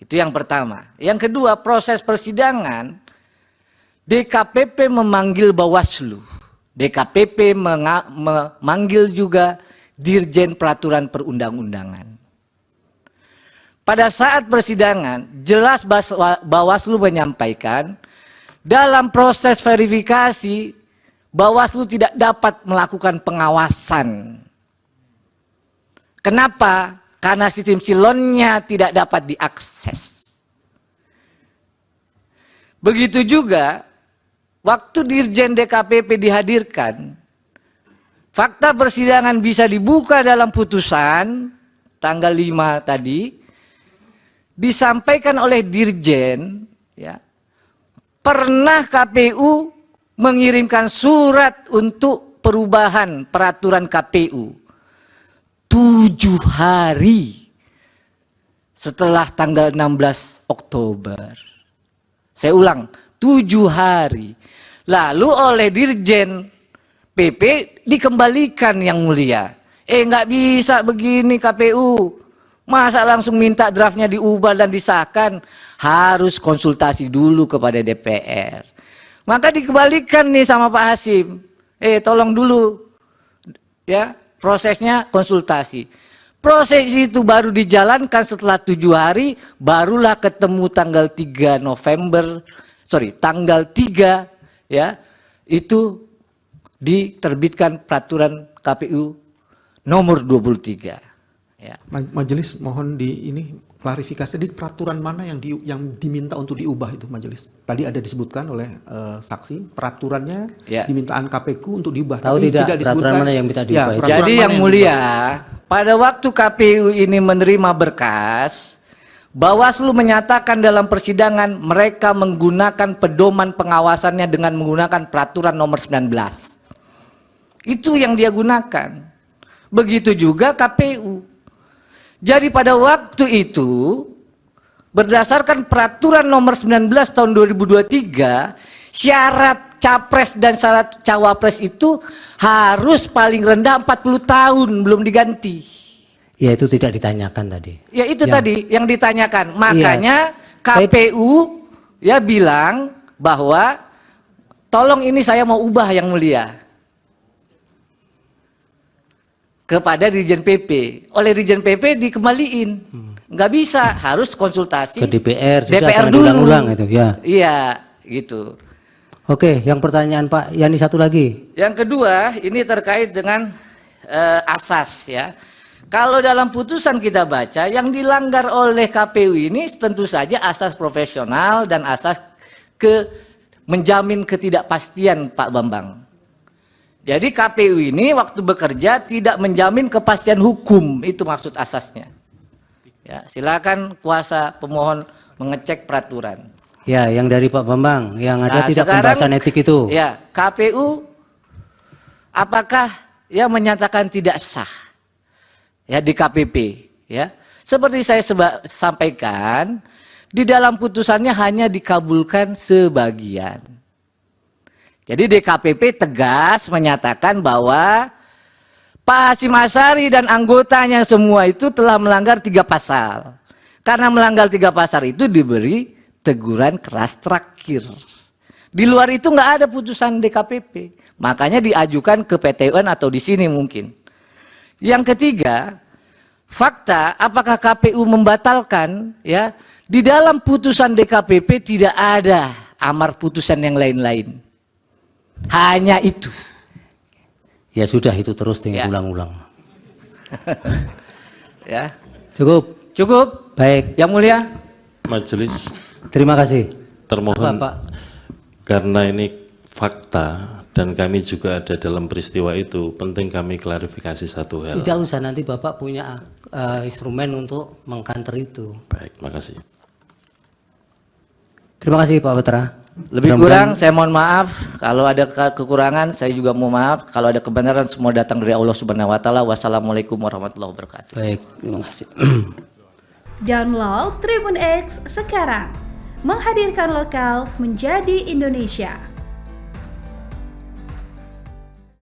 Itu yang pertama. Yang kedua, proses persidangan DKPP memanggil Bawaslu. DKPP memanggil juga Dirjen Peraturan Perundang-undangan. Pada saat persidangan, jelas Bawaslu menyampaikan dalam proses verifikasi Bawaslu tidak dapat melakukan pengawasan. Kenapa? Karena sistem silonnya tidak dapat diakses. Begitu juga waktu Dirjen DKPP dihadirkan, fakta persidangan bisa dibuka dalam putusan tanggal 5 tadi, disampaikan oleh Dirjen, ya, pernah KPU mengirimkan surat untuk perubahan peraturan KPU 7 hari setelah tanggal 16 Oktober. Saya ulang, 7 hari. Lalu oleh Dirjen PP dikembalikan yang mulia. Nggak bisa begini KPU. Masa langsung minta draftnya diubah dan disahkan? Harus konsultasi dulu kepada DPR. Maka dikembalikan nih sama Pak Hasim. Tolong dulu. Ya, prosesnya konsultasi. Proses itu baru dijalankan setelah 7 hari, barulah ketemu tanggal 3 November, tanggal 3, ya, itu diterbitkan peraturan KPU nomor 23. Ya. Majelis mohon klarifikasi di peraturan mana yang diminta untuk diubah itu majelis. Tadi ada disebutkan oleh saksi peraturannya, ya, dimintaan KPU untuk diubah. Tahu tidak peraturan mana yang minta diubah? Ya, jadi yang mulia, pada waktu KPU ini menerima berkas, Bawaslu menyatakan dalam persidangan mereka menggunakan pedoman pengawasannya dengan menggunakan peraturan nomor 19. Itu yang dia gunakan. Begitu juga KPU. Jadi pada waktu itu, berdasarkan peraturan nomor 19 tahun 2023, syarat capres dan syarat cawapres itu harus paling rendah 40 tahun belum diganti. Ya itu tidak ditanyakan tadi. Ya itu tadi yang ditanyakan. Makanya KPU ya bilang bahwa tolong ini saya mau ubah yang mulia. Kepada Dirjen PP. Oleh Dirjen PP dikembaliin. Nggak bisa, harus konsultasi ke DPR. DPR dulu. Ulang itu, ya. Iya, gitu. Oke, yang pertanyaan Pak Yani satu lagi. Yang kedua, ini terkait dengan asas, ya. Kalau dalam putusan kita baca, yang dilanggar oleh KPU ini tentu saja asas profesional dan asas menjamin ketidakpastian Pak Bambang. Jadi KPU ini waktu bekerja tidak menjamin kepastian hukum, itu maksud asasnya. Ya, silakan kuasa pemohon mengecek peraturan. Ya, yang dari Pak Bambang, yang ada tidak pembahasan etik itu. Ya, KPU apakah ya menyatakan tidak sah? Ya di KPP, ya. Seperti saya sampaikan, di dalam putusannya hanya dikabulkan sebagian. Jadi DKPP tegas menyatakan bahwa Pak Hasyim Asyari dan anggotanya semua itu telah melanggar 3 pasal. Karena melanggar 3 pasal itu diberi teguran keras terakhir. Di luar itu nggak ada putusan DKPP. Makanya diajukan ke PT UN atau di sini mungkin. Yang ketiga, fakta apakah KPU membatalkan, ya, di dalam putusan DKPP tidak ada amar putusan yang lain-lain. Hanya itu. Ya sudah, itu terus tinggal ulang-ulang. Ya. Cukup. Cukup. Baik. Yang mulia. Majelis. Terima kasih. Termohon. Pak. Karena ini fakta dan kami juga ada dalam peristiwa itu, penting kami klarifikasi satu hal. Tidak usah, nanti Bapak punya instrumen untuk mengkanter itu. Baik, makasih. Terima kasih Pak Putra. Lebih kurang saya mohon maaf, kalau ada kekurangan saya juga mohon maaf, kalau ada kebenaran semua datang dari Allah Subhanahu wa taala. Wassalamualaikum warahmatullahi wabarakatuh. Baik, terima kasih. Download Tribun X sekarang. Menghadirkan lokal menjadi Indonesia.